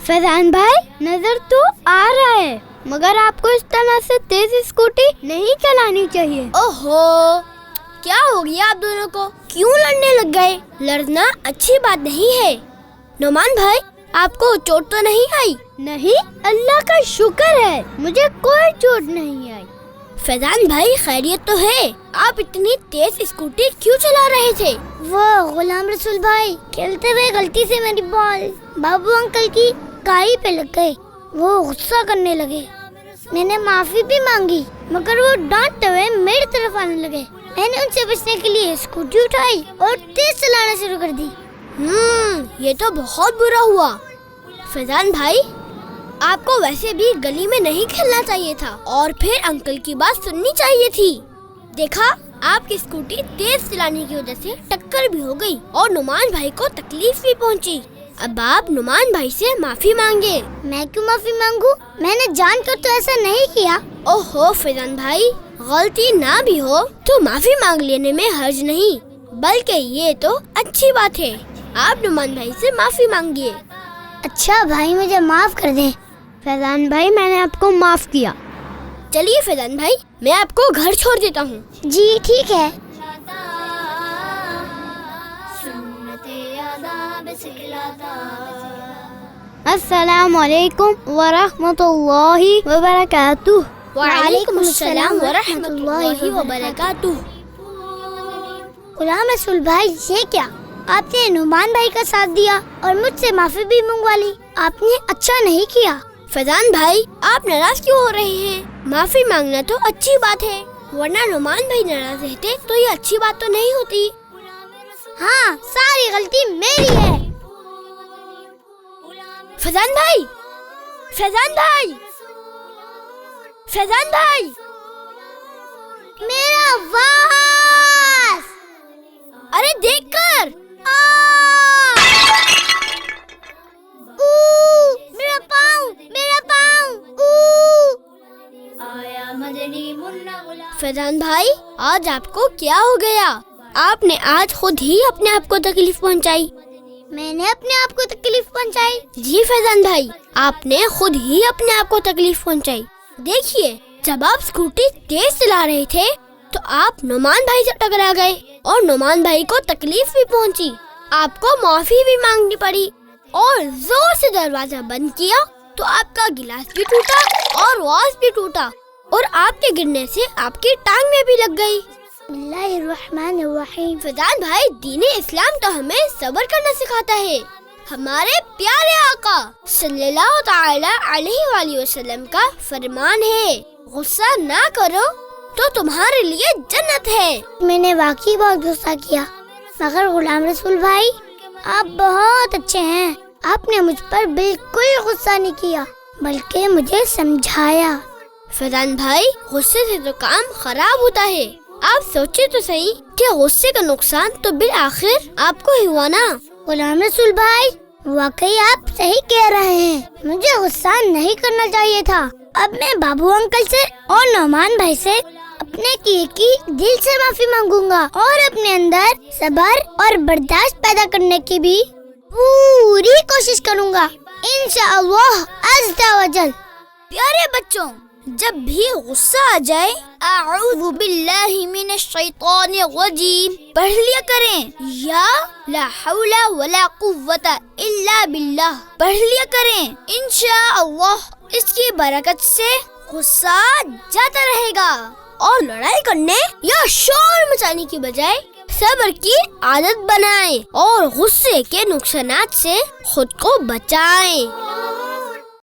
फैजान भाई नजर तो आ रहा है, मगर आपको इस तरह से तेज स्कूटी नहीं चलानी चाहिए। ओहो, क्या हो गया आप दोनों को? क्यों लड़ने लग गए? लड़ना अच्छी बात नहीं है। नुमान भाई, आपको चोट तो नहीं आई? नहीं, अल्लाह का शुक्र है, मुझे कोई चोट नहीं आई। फैजान भाई, खैरियत तो है? आप इतनी तेज स्कूटी क्यों चला रहे थे? वो गुलाम रसूल भाई, खेलते हुए गलती से मेरी बॉल बाबू अंकल की गाड़ी पे लग गई। वो गुस्सा करने लगे। मैंने माफी भी मांगी, मगर वो डांटते हुए मेरी तरफ आने लगे। मैंने उनसे बचने के लिए स्कूटी उठाई और तेज चलाना शुरू कर दी। ये तो बहुत बुरा हुआ। फैजान भाई, आपको वैसे भी गली में नहीं खेलना चाहिए था और फिर अंकल की बात सुननी चाहिए थी। देखा, आपकी स्कूटी तेज चलाने की वजह से टक्कर भी हो गई और नुमान भाई को तकलीफ भी पहुंची। अब आप नुमान भाई से माफी मांगे। मैं क्यों माफी मांगू? मैंने जानकर तो ऐसा नहीं किया। ओहो फैजान भाई, गलती ना भी हो तो माफी मांग लेने में हर्ज नहीं, बल्कि ये तो अच्छी बात है। आप नुमान भाई से माफी मांगिए। अच्छा भाई, मुझे माफ कर दे। फैजान भाई, मैंने आपको माफ किया। चलिए फैजान भाई, मैं आपको घर छोड़ देता हूँ। जी ठीक है। अस्सलामु अलैकुम व रहमतुल्लाहि व बरकातुहू। वालेकुम अस्सलाम व रहमतुल्लाहि व बरकातुहू। गुलाम रसूल भाई, ये क्या? आपने नुमान भाई का साथ दिया और मुझसे माफी भी मंगवा ली। आपने अच्छा नहीं किया। फैजान भाई, आप नाराज क्यों हो रहे हैं? माफी मांगना तो अच्छी बात है, वरना नुमान भाई नाराज रहते तो ये अच्छी बात तो नहीं होती। हाँ, सारी गलती मेरी है। फैजान भाई, फैजान भाई, फैजान भाई, मेरा वास! अरे देखकर! मेरा पाँव, मेरा पाँव! फैजान भाई, आज आपको क्या हो गया? आपने आज खुद ही अपने आप को तकलीफ पहुंचाई। मैंने अपने आप को तकलीफ पहुंचाई? जी फैजान भाई, आपने खुद ही अपने आप को तकलीफ पहुंचाई। देखिए, जब आप स्कूटी तेज चला रहे थे तो आप नुमान भाई से टकरा गए और नुमान भाई को तकलीफ भी पहुंची। आपको माफी भी मांगनी पड़ी और जोर से दरवाजा बंद किया तो आपका गिलास भी टूटा और वाज भी टूटा और आपके गिरने से आपकी टांग में भी लग गई। बिस्मिल्लाहिर्रहमानिर्रहीम। फैजान भाई, दीन इस्लाम तो हमें सब्र करना सिखाता है। हमारे प्यारे आका सल्लल्लाहु ताला अलैहि वसल्लम का फरमान है, गुस्सा ना करो तो तुम्हारे लिए जन्नत है। मैंने वाकई बहुत गुस्सा किया, मगर गुलाम रसूल भाई, आप बहुत अच्छे हैं। आपने मुझ पर बिल्कुल गुस्सा नहीं किया, बल्कि मुझे समझाया। फैजान भाई, गुस्से से तो काम खराब होता है। आप सोचे तो सही कि गुस्से का नुकसान तो बिल आखिर आपको ही हुआ ना। गुलाम रसूल भाई, वाकई आप सही कह रहे हैं। मुझे गुस्सा नहीं करना चाहिए था। अब मैं बाबू अंकल से और नुमान भाई से अपने किए की दिल से माफी मांगूंगा और अपने अंदर सब्र और बर्दाश्त पैदा करने की भी पूरी कोशिश करूंगा, इंशाअल्लाह अज़्ज़ा वजल। प्यारे बच्चों, जब भी गुस्सा आ जाए, अऊज़ु बिल्लाहि मिनश शैतानिर रजीम पढ़ लिया करें, या ला हौला वला कुव्वता इल्ला बिल्लाह पढ़ लिया करें। इंशाअल्लाह इसकी बरकत से गुस्सा जाता रहेगा और लड़ाई करने या शोर मचाने की बजाय सब्र की आदत बनाएं और गुस्से के नुकसानात से खुद को बचाएं।